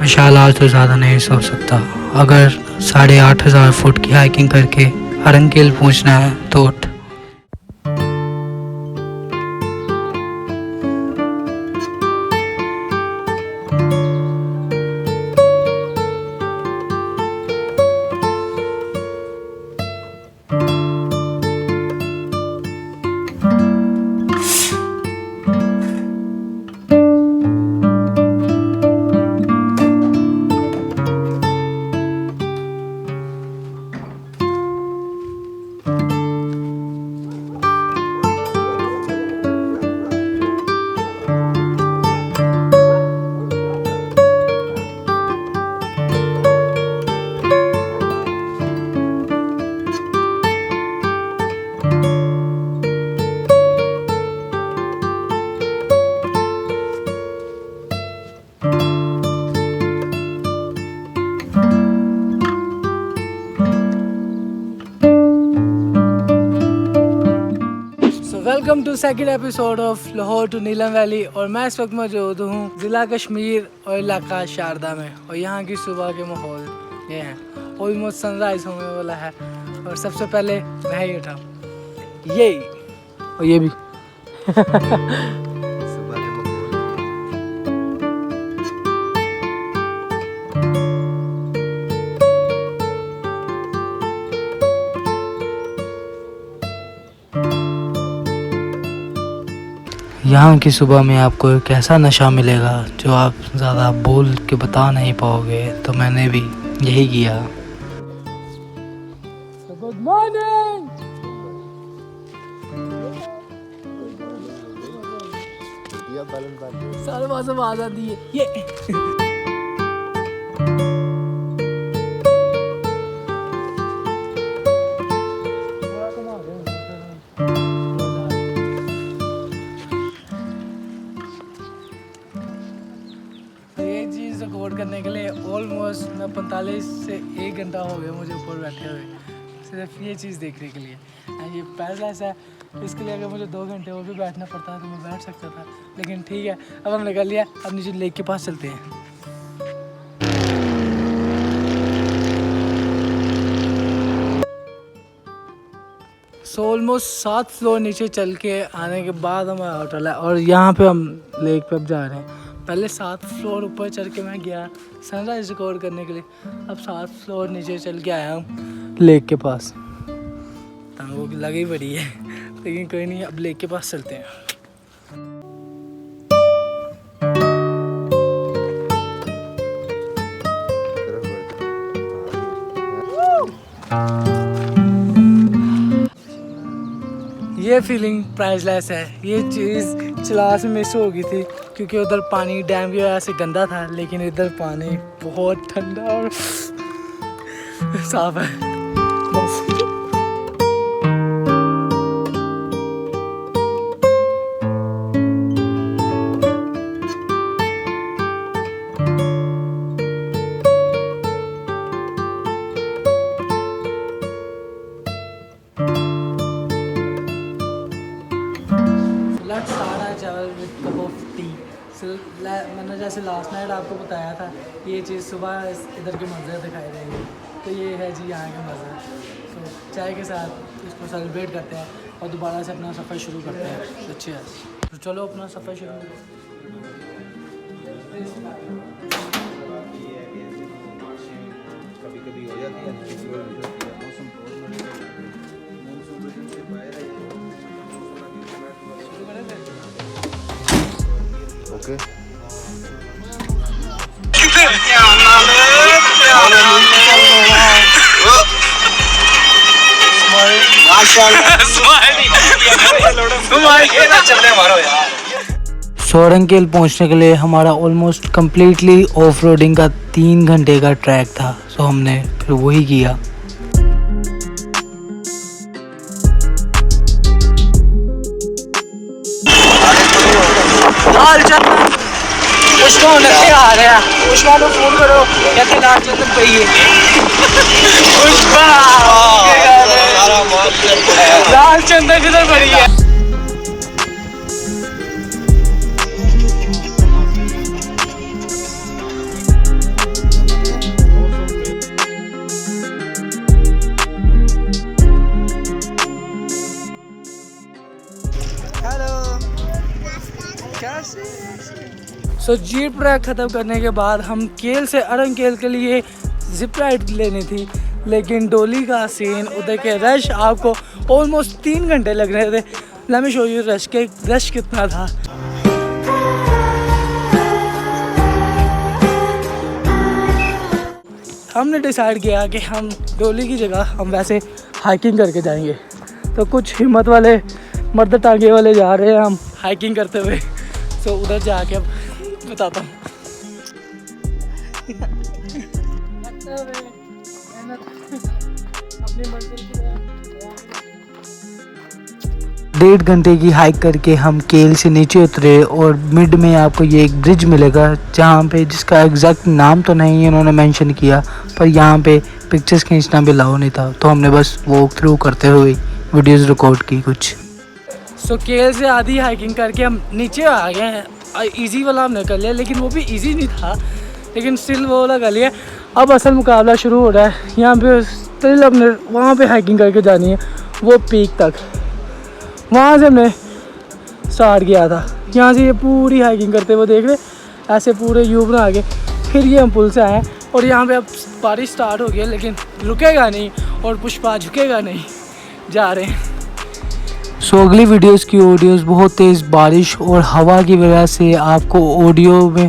मैं शायद तो ज़्यादा नहीं सो सकता। अगर 8,500 फुट की हाइकिंग करके अरंकेल पहुंचना है तो उठ। Welcome to second episode of Lahore to Neelam valley. और मैं इस वक्त मौजूद हूँ ज़िला कश्मीर और इलाका शारदा में। और यहाँ की सुबह के माहौल ये हैं। ऑलमोस्ट सनराइज होने वाला है और सबसे पहले मैं ही उठाऊँ ये और ये भी यहाँ की सुबह में आपको एक ऐसा नशा मिलेगा जो आप ज़्यादा बोल के बता नहीं पाओगे। तो मैंने भी यही किया। Good morning. सारे पास आवाज आती है ये रिकॉर्ड करने के लिए ऑलमोस्ट मैं 45 से 1 घंटा हो गया मुझे ऊपर बैठे हुए, सिर्फ ये चीज़ देखने के लिए। ये पैरालाइज है, इसके लिए अगर मुझे 2 घंटे और भी बैठना पड़ता तो मैं बैठ सकता था, लेकिन ठीक है अब हमने कर लिया। अब नीचे लेक के पास चलते हैं। सो ऑलमोस्ट 7 फ्लोर नीचे चल के आने के बाद हमारा होटल है और यहाँ पे हम लेक पे अब जा रहे हैं। पहले 7 फ्लोर ऊपर चढ़ के मैं गया सनराइज रिकॉर्ड करने के लिए। अब 7 फ्लोर नीचे चल के आया हूँ लेक के पास। वो लगी पड़ी है लेकिन कोई नहीं, अब लेक के पास चलते हैं। ये फीलिंग प्राइसलेस है। ये चीज़ चिलास में मिस हो गई थी क्योंकि उधर पानी डैम की वजह से गंदा था, लेकिन इधर पानी बहुत ठंडा और साफ है। बस मैंने जैसे लास्ट नाइट आपको बताया था ये चीज़ सुबह इधर के मंजर दिखाई देंगे, तो ये है जी यहाँ के मंजर। तो चाय के साथ इसको सेलिब्रेट करते हैं और दोबारा से अपना सफ़र शुरू करते हैं। तो अच्छे है, तो चलो अपना सफ़र शुरू। कभी हो जाती है ओके। सोरंगकेल पहुंचने के लिए हमारा ऑलमोस्ट कम्प्लीटली ऑफ रोडिंग का 3 घंटे का ट्रैक था। सो हमने फिर वही किया। आ रहे हैं उष्मा को फोन करो, कहते लाल चंदन पहिए लाल चंदन किधर पड़ी है। सो जीप ट्रैक ख़त्म करने के बाद हम केल से अरंकेल के लिए जिप राइड लेनी थी, लेकिन डोली का सीन, उधर के रश, आपको ऑलमोस्ट 3 घंटे लग रहे थे। Let me show you rush कितना था। हमने डिसाइड किया कि हम डोली की जगह हम वैसे हाइकिंग करके जाएंगे। तो कुछ हिम्मत वाले मर्द टांगे वाले जा रहे हैं हम हाइकिंग करते हुए। सो उधर जाके अब बताता हूँ। अपनी मंजिल की 1.5 घंटे की हाइक करके हम केल से नीचे उतरे और मिड में आपको ये एक ब्रिज मिलेगा जहाँ पे, जिसका एग्जैक्ट नाम तो नहीं इन्होंने मेंशन किया, पर यहाँ पे पिक्चर्स खींचना भी अलाउ नहीं था, तो हमने बस वॉक थ्रू करते हुए वीडियोस रिकॉर्ड की कुछ। सो केल से आधी हाइकिंग करके हम नीचे आ गए हैं। ईजी वाला हमने कर लिया, लेकिन वो भी ईजी नहीं था, लेकिन स्टिल वो वाला कर लिया। अब असल मुकाबला शुरू हो रहा है। यहाँ पे स्टिल हमने वहाँ पे हाइकिंग करके जानी है, वो पीक तक। वहाँ से हमने स्टार्ट किया था। यहाँ से ये पूरी हाइकिंग करते हुए देख रहे, ऐसे पूरे यू बना के फिर ये हम पुल से आए हैं। और यहाँ पे अब बारिश स्टार्ट हो गई है, लेकिन रुकेगा नहीं और पुष्पा झुकेगा नहीं, जा रहे हैं। सो अगली वीडियोस की ऑडियोज़ बहुत तेज़ बारिश और हवा की वजह से आपको ऑडियो में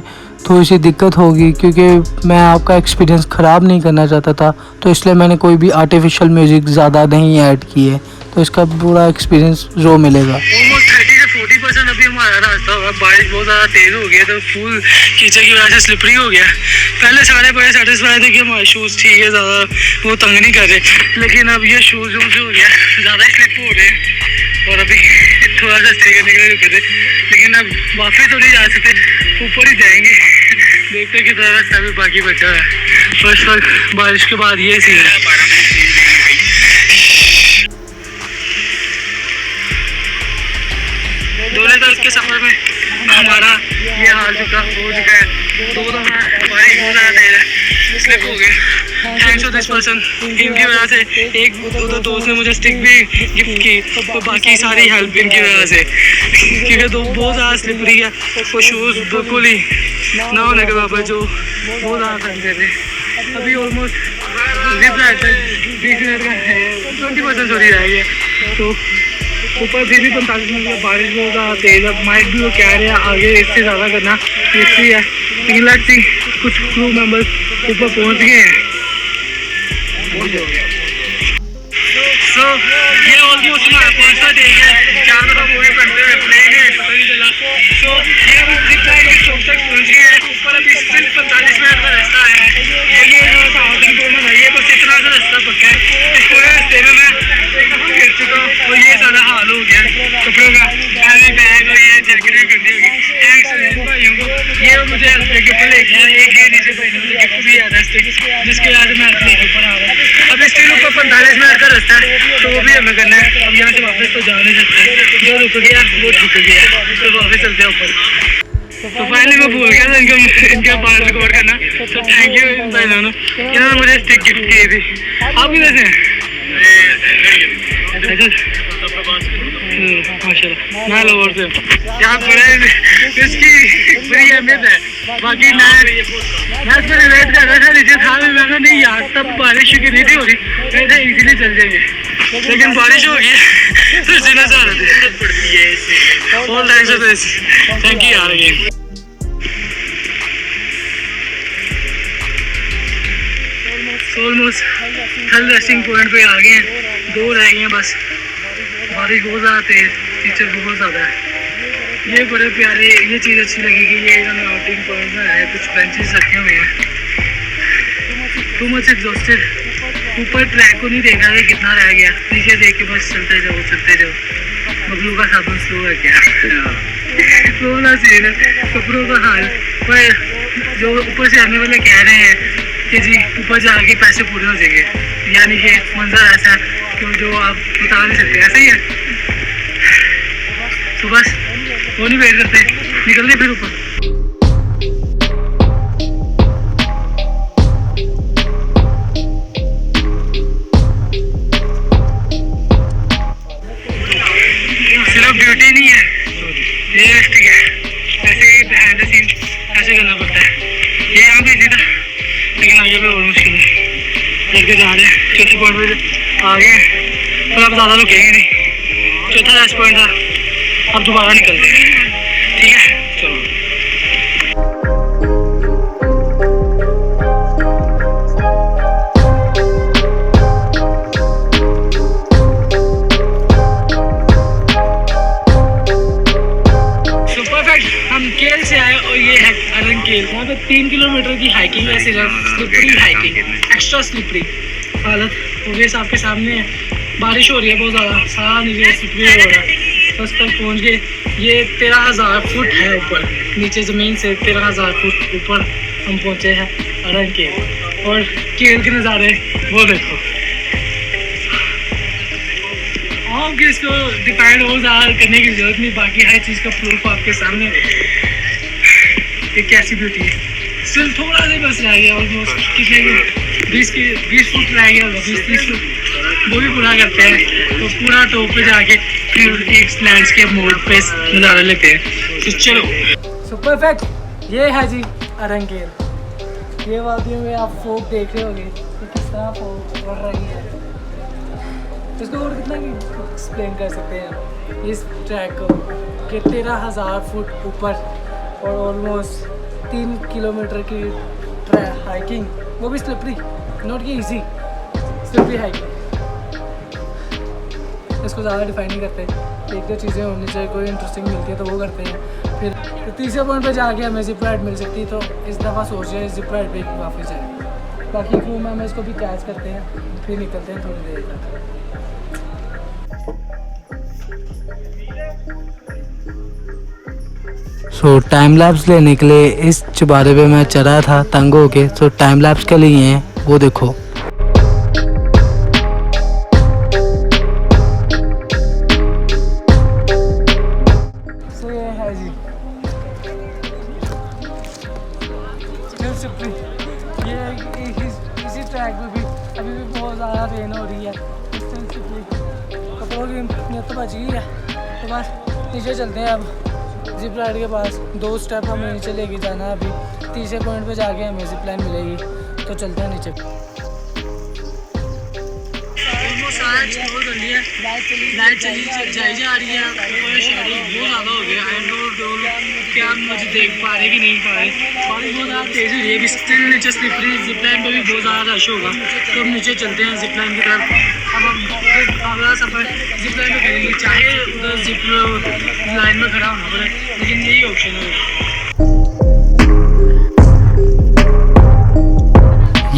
थोड़ी सी दिक्कत होगी, क्योंकि मैं आपका एक्सपीरियंस ख़राब नहीं करना चाहता था, तो इसलिए मैंने कोई भी आर्टिफिशियल म्यूज़िक ज़्यादा नहीं ऐड की है, तो इसका पूरा एक्सपीरियंस रो मिलेगा। ऑलमोस्ट 30 से 40% अभी हमारा रास्ता होगा। बारिश बहुत ज़्यादा तेज़ हो गया, तो फुल कीचड़ की वजह से स्लिपरी हो गया। पहले सारे बड़े सेटिस्फाइड थे कि हमारे शूज़ ठीक है, ज़्यादा वो तंग नहीं कर रहे, लेकिन अब ये शूज़ जो हो गया ज़्यादा स्लिप हो रहे हैं और अभी थोड़ा सा स्टे करने के लिए रुके थे, लेकिन अब वापस तो नहीं जा सकते, ऊपर ही जाएंगे। देखते हैं कितना रास्ता अभी बाकी बचा है। फर्स्ट वक्त बारिश के बाद ये सीन है। डोले तक के सफर में हमारा ये हाल हो चुका है। 2 दफा बारिश बहुत ज़्यादा तेज है, स्लिप हो गए। थैंक्स टू दिस पर्सन, इनकी वजह से एक दो दोस्त ने मुझे स्टिक भी गिफ्ट की, और बाकी सारी हेल्प इनकी वजह से, क्योंकि बहुत ज़्यादा स्लिपरी है। वो शूज़ बिल्कुल ही ना होने के बावजूद जो बहुत ज़्यादा तंग थे। अभी ऑलमोस्ट जिप राइड तक 20 मिनट का है, 20% चोरी रह गया। तो ऊपर फिर भी 45 मिनट का बारिश बहुत ज़्यादा तेज़ है। माइक भी वो कह रहे हैं आगे इससे ज़्यादा करना रिस्की है, लेकिन लेट्स सी। कुछ क्रू मेंबर्स ऊपर पहुंच गए हैं। सो ये ऑलमोस्ट हमारा 5वां डे है। 4 दफा पूरे करते हुए प्लेन है, पता नहीं चला। सो ये हम जिप लाइन के शॉप तक पहुंच गए हैं। ऊपर अभी सिर्फ 45 मिनट का रास्ता है। ये बस इतना सा रास्ता पक्का है। इस पूरे रास्ते में मैं एक दफा गिर चुका हूँ और ये सारा हाल हो गया कपड़ों का। बैग और ये जैकेट गंदी हो गई। थैंक्स भाइयों को, ये मुझे गिफ्ट लेके आए। एक ये नीचे भाई ने मुझे गिफ्ट भी याद है, जिसके वजह से मैं लेके ऊपर आ रहा हूँ। अब स्टिल ऊपर 45 मिनट का रास्ता है, तो वो भी हमें करना है। अब यहाँ से वापस तो जा नहीं सकते, जो रुक गया वो रुक गया, तो वापस चलते हैं ऊपर। तो फाइनली मैं भूल गया था इनका बाल रिकॉर्ड करना, तो थैंक यू इन भाई दोनों, इन्होंने मुझे स्टिक गिफ्ट की थी। आप किधर से हैं? माशाल्लाह, मैं लोगों से यहाँ बड़े इसकी बड़ी अहमियत है। बाकी मैं इस पर रिलेट कर रहा था, नीचे था भी, मैं नहीं यार तब बारिश की नहीं थी हो रही, मैं तो ईजिली चल जाएंगे, लेकिन बारिश हो गई तो जीना चाह रहे थे। All thanks for this, thank you यार। ऑलमोस्ट थल रेस्टिंग पॉइंट पे आ गए हैं, 2 रह गए हैं बस। बारिश बहुत ज़्यादा तेज, टीचर बहुत ज़्यादा है। ये बड़े प्यारे, ये चीज़ अच्छी लगी कि ये इन्होंने आउटिंग पॉइंट में है, कुछ बेंचेस रखे हुए हैं। Too much exhausted. ऊपर ट्रैक को नहीं देखा कि कितना रह गया, नीचे देख के बस चलते जाओ चलते जाओ। बबलू का साधन स्लो है क्या? स्लो वाला सीन है, कपड़ों का हाल। पर जो ऊपर से आने वाले कह रहे हैं कि जी ऊपर जाके पैसे पूरे हो जाएंगे, यानी कि मंजर ऐसा कि जो आप बता नहीं सकते, ऐसा ही है। तो बस वो नहीं वेट करते, निकलते फिर ऊपर। सिर्फ ब्यूटी नहीं है, रियलिस्टिक है। ऐसे ही बिहाइंड द सीन जगह और मुश्किल है, लड़के जा रहे हैं। चौथे पॉइंट पे आ गए, पर अब ज़्यादा रुकेंगे नहीं। चौथा लास्ट पॉइंट था, अब दोबारा निकलते हैं। ठीक है, चलो। हम केल से आए और ये है अरंकेल। यहाँ पे 3 किलोमीटर की हाइकिंग है, स्लिपरी हाइकिंग, एक्स्ट्रा स्लिपरी। हालत ओवेस आपके सामने है, बारिश हो रही है बहुत ज़्यादा, सारा नीचे स्लिपरी हो रहा है। बस तक पहुँच गए। ये 13,000 फुट है ऊपर, नीचे ज़मीन से 13,000 फुट ऊपर हम पहुँचे हैं अरंकेल। और केल के नज़ारे वो देखो। आपके इसको डिपेंड और ज़्यादा करने की जरूरत नहीं, बाकी हर चीज़ का प्रूफ आपके सामने ये कैसी ब्यूटी है। सिर्फ थोड़ा सा बस रह गया, ऑलमोस्ट कितने 20 फुट रह गया, 20-30 फुट वो भी पूरा करते हैं। तो पूरा टॉप पे जाके फिर एक लैंडस्केप मोड पे नज़ारा लेते हैं। तो चलो। सो परफेक्ट, ये है जी अरंकेल। ये वादियों में आप फोक देख रहे होंगे कि किस तरह फोक बढ़ रही है। इसको और कितना एक्सप्लेन कर सकते हैं इस ट्रैक को कि 13,000 फुट ऊपर और ऑलमोस्ट 3 किलोमीटर की हाइकिंग, वो भी स्लिपरी, नॉट की इजी, स्लिपरी हाइकिंग। इसको ज़्यादा डिफाइन नहीं करते, एक दो चीज़ें होनी चाहिए, कोई इंटरेस्टिंग मिलती है तो वो करते हैं। फिर तीसरे पॉइंट पे जाके हमें जिप राइड मिल सकती है, तो इस दफ़ा सोच रहे हैं जिप राइड पे वापस जाए। बाकी क्रू में हम इसको भी कैच करते हैं, फिर निकलते हैं थोड़ी देर तक। सो टाइम लैप्स लेने के लिए इस चुबारे पे मैं चढ़ा था तंग होके। सो टाइम लैप्स के लिए हैं, वो देखो। सो ये है जी ये इसी ट्रैक पे भी अभी भी बहुत ज़्यादा रेन हो रही है। कपड़ों की नियत तो बच गई है, तो बस नीचे चलते हैं अब जिप लाइन के पास। 2 स्टेप हमें नीचे लेके जाना है। अभी तीसरे पॉइंट पे जाके हमें जिप लाइन मिलेगी, तो चलते हैं नीचे। लाइट चली जाई जा रही है, बहुत ज़्यादा हो गया। क्या हम मुझे देख पा रहे कि नहीं पा रहे, बारिश बहुत ज़्यादा तेज़ हो रही है। अभी स्टिल नीचे स्लिपरी, जिप लाइन पर भी बहुत ज़्यादा रश होगा, तो हम नीचे चलते हैं जिप लाइन की तरफ। अब हम अगला सफ़र जिप लाइन में करेंगे, चाहे उधर जिप लाइन में खड़ा होना पड़े, लेकिन यही ऑप्शन है।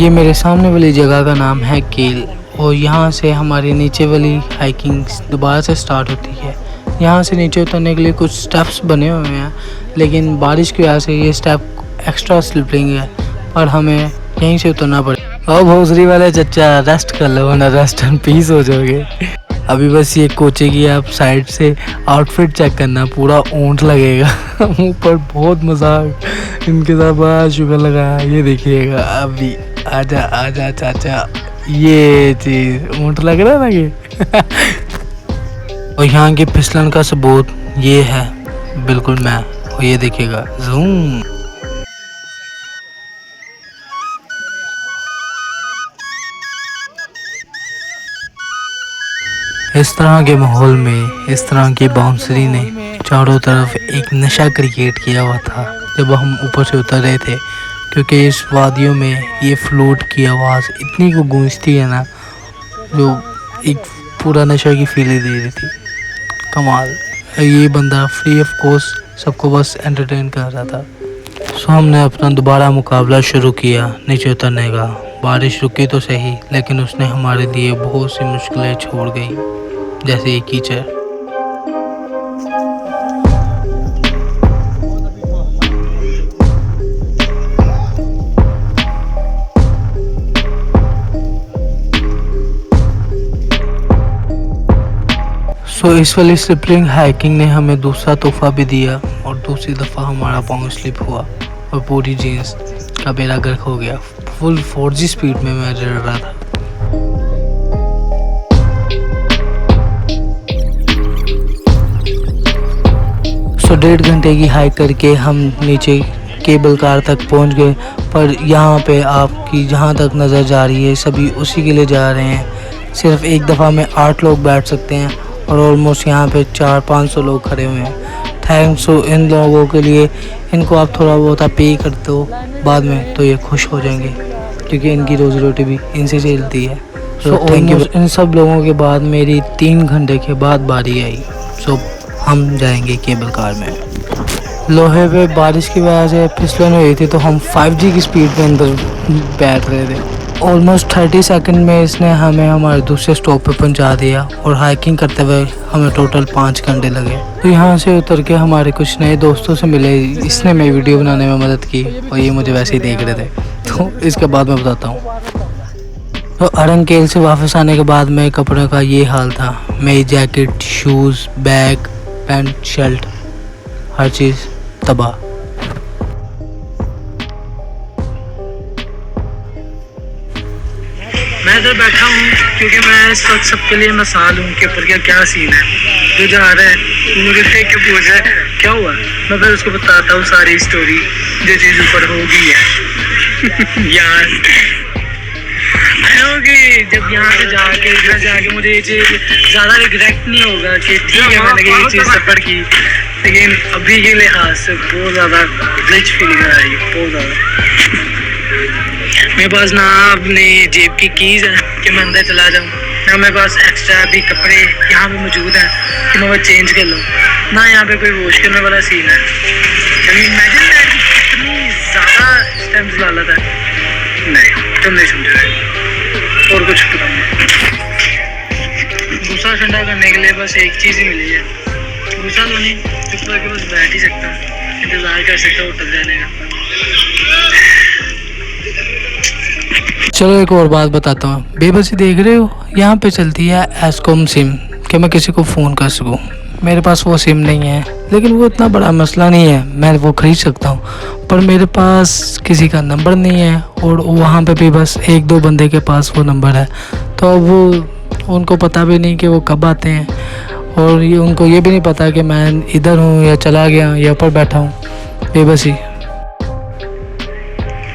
ये मेरे सामने वाली जगह का नाम है केल, और यहाँ से हमारी नीचे वाली हाइकिंग दोबारा से स्टार्ट होती है। यहाँ से नीचे उतरने के लिए कुछ स्टेप्स बने हुए हैं, लेकिन बारिश की वजह से ये स्टेप एक्स्ट्रा स्लिपरिंग है और हमें यहीं से उतरना पड़ेगा। और भोसरी वाले चच्चा रेस्ट कर लो, वरना रेस्ट एंड पीस हो जाओगे। अभी बस ये कोचे की आप साइड से आउटफिट चेक करना, पूरा ऊंट लगेगा ऊपर। बहुत मज़ा इनके साथ, बड़ा शुक्र लगा। ये देखिएगा, अभी आजा आजा चाचा, ये चीज़ ऊंट लग रहा है ना ये और यहाँ की फिसलन का सबूत ये है, बिल्कुल मैं। और ये देखिएगा जूम। इस तरह के माहौल में इस तरह की बाउंसरी ने चारों तरफ एक नशा क्रिएट किया हुआ था जब हम ऊपर से उतर रहे थे, क्योंकि इस वादियों में ये फ्लूट की आवाज़ इतनी को गूंजती है ना, जो एक पूरा नशा की फीलिंग दे रही थी। कमाल। ये बंदा फ्री ऑफ कॉस्ट सबको बस एंटरटेन कर रहा था। सो हमने अपना दोबारा मुकाबला शुरू किया नीचे उतरने का। बारिश रुकी तो सही, लेकिन उसने हमारे लिए बहुत सी मुश्किलें छोड़ गई, जैसे ये कीचड़। सो इस वाली स्लिपरिंग हाइकिंग ने हमें दूसरा तोहफा भी दिया, और दूसरी दफ़ा हमारा पाँव स्लिप हुआ और पूरी जीन्स का बेड़ा गर्क हो गया। फुल 4G स्पीड में मैं चढ़ रहा था। सो 1.5 घंटे की हाइक करके हम नीचे केबल कार तक पहुंच गए। पर यहाँ पे आपकी जहाँ तक नज़र जा रही है सभी उसी के लिए जा रहे हैं। सिर्फ एक दफ़ा में 8 लोग बैठ सकते हैं और ऑलमोस्ट यहाँ पे 400-500 लोग खड़े हुए हैं। थैंक्स हो इन लोगों के लिए, इनको आप थोड़ा बहुत पे कर दो बाद में तो ये खुश हो जाएंगे, क्योंकि इनकी रोज़ी रोटी भी इनसे चलती है। So thank you. इन सब लोगों के बाद मेरी 3 घंटे के बाद बारी आई। सो हम जाएंगे केबल कार में। लोहे पे बारिश की वजह से फिसलन हुई थी तो हम 5G की स्पीड पे अंदर बैठ रहे थे। ऑलमोस्ट 30 सेकंड में इसने हमें हमारे दूसरे स्टॉप पे पहुंचा दिया और हाइकिंग करते हुए हमें टोटल 5 घंटे लगे। तो यहाँ से उतर के हमारे कुछ नए दोस्तों से मिले, इसने मेरी वीडियो बनाने में मदद की और ये मुझे वैसे ही देख रहे थे। तो इसके बाद मैं बताता हूँ। तो अरंकेल से वापस आने के बाद मेरे कपड़ों का ये हाल था। मेरी jacket, shoes, bag, pants, shirt, हर चीज़ तबाह। मैं इधर बैठा हूँ क्योंकि मैं इस वक्त सबके लिए मिसाल हूँ कि ऊपर क्या सीन है। जो जा रहा है वो मुझे देख के पूछ रहा है क्या हुआ, मैं फिर उसको बताता हूँ सारी स्टोरी जो चीज़ ऊपर होगी है। यार कि जब यहाँ से जाके इधर जाके मुझे ये चीज़ ज़्यादा रिग्रेट नहीं होगा कि ठीक है मैंने ये चीज़ सफ़र की, लेकिन अभी के लिहाज से बहुत ज़्यादा ग्लिच फीलिंग आ रही है, बहुत ज़्यादा। मेरे पास ना अपनी जेब की कीज़ है कि मैं अंदर चला जाऊँ, ना मेरे पास एक्स्ट्रा भी कपड़े यहाँ पे मौजूद हैं कि मैं वो चेंज कर लूँ, ना यहाँ पे कोई वॉश करने वाला सीन है। इमेजिन इतनी ज़्यादा इस टाइम से हालत है। नहीं तुम नहीं समझ रहे, और कुछ पता नहीं। गुस्सा ठंडा करने के लिए बस एक चीज़ ही मिली है, गुस्सा तो नहीं, चुप करके बस बैठ ही सकता हूँ, इंतज़ार कर सकता हूँ होटल जाने का। चलो एक और बात बताता हूँ। बेबसी देख रहे हो, यहाँ पे चलती है एस्कॉम सिम कि मैं किसी को फ़ोन कर सकूँ। मेरे पास वो सिम नहीं है, लेकिन वो इतना बड़ा मसला नहीं है, मैं वो ख़रीद सकता हूँ। पर मेरे पास किसी का नंबर नहीं है और वहाँ पे भी बस 1-2 बंदे के पास वो नंबर है। तो वो उनको पता भी नहीं कि वो कब आते हैं, और ये उनको ये भी नहीं पता कि मैं इधर हूँ या चला गया या ऊपर बैठा हूँ। बेबसी।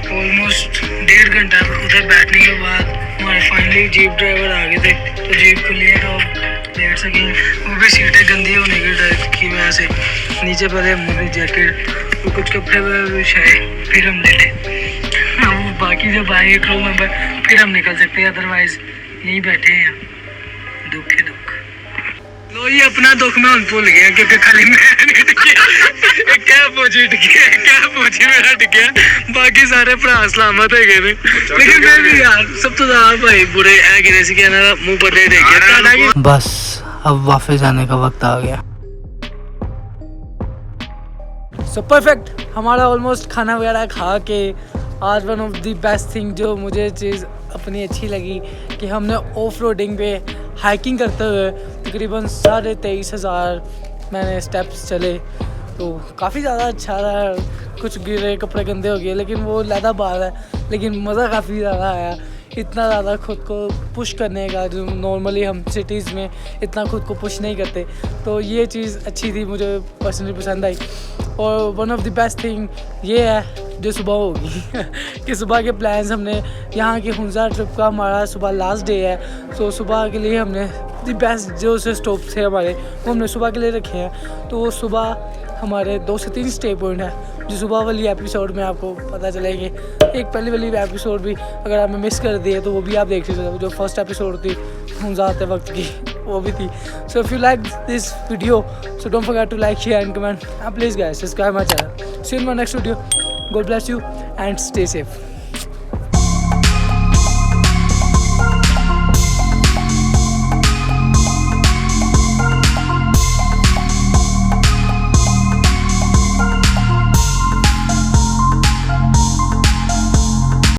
ऑलमोस्ट 1.5 घंटा उधर बैठने के बाद हमारे फाइनली जीप ड्राइवर आ गए थे, तो जीप को लिए तो लेट सकें। वो भी सीटें गंदी होने की डर की वजह से नीचे पहले हमने जैकेट और कुछ कपड़े बिछाए, फिर हम लेटे। बाकी जब आएंगे क्रू मेंबर फिर हम निकल सकते हैं, अदरवाइज यहीं बैठे हैं। दुख है दुख। लो ये अपना दुख मैं उन भूल गया क्योंकि खाली मैं नहीं टिकिया, क्या पहुंची मेरा टिकिया, बाकी सारे भरा सलामत है गए। लेकिन फिर भी यार सब तो भाई बुरे है कि जैसे कि ना मुंह पर ले गया। बस अब वापस आने का वक्त आ गया। सो परफेक्ट, हमारा ऑलमोस्ट खाना वगैरह खा के आज one of the best thing जो मुझे चीज़ अपनी अच्छी लगी कि हमने ऑफ रोडिंग पे हाइकिंग करते हुए तकरीबन 23,500 मैंने स्टेप्स चले, तो काफ़ी ज़्यादा अच्छा रहा। कुछ गिरे, कपड़े गंदे हो गए, लेकिन वो लैदा बात है, लेकिन मज़ा काफ़ी ज़्यादा आया। इतना ज़्यादा खुद को पुश करने का जो नॉर्मली हम सिटीज़ में इतना खुद को पुश नहीं करते, तो ये चीज़ अच्छी थी, मुझे पर्सनली पसंद आई। और one of the best thing ये है जो सुबह होगी कि सुबह के प्लान्स हमने यहाँ की हुंजा ट्रिप का हमारा सुबह लास्ट डे है, तो सुबह के लिए हमने द बेस्ट जो से स्टॉप थे हमारे वो हमने सुबह के लिए रखे हैं। तो सुबह हमारे 2 से 3 स्टे पॉइंट है जो सुबह वाली एपिसोड में आपको पता चलेंगे। एक पहली वाली एपिसोड भी अगर आपने मिस कर दिए तो वो भी आप देख सकते हो, जो फर्स्ट एपिसोड थी हुंजा आते वक्त की वो भी थी। So if you like this video so don't forget to like, share and comment, and please guys subscribe my channel. See you in my next video. God bless you and stay safe.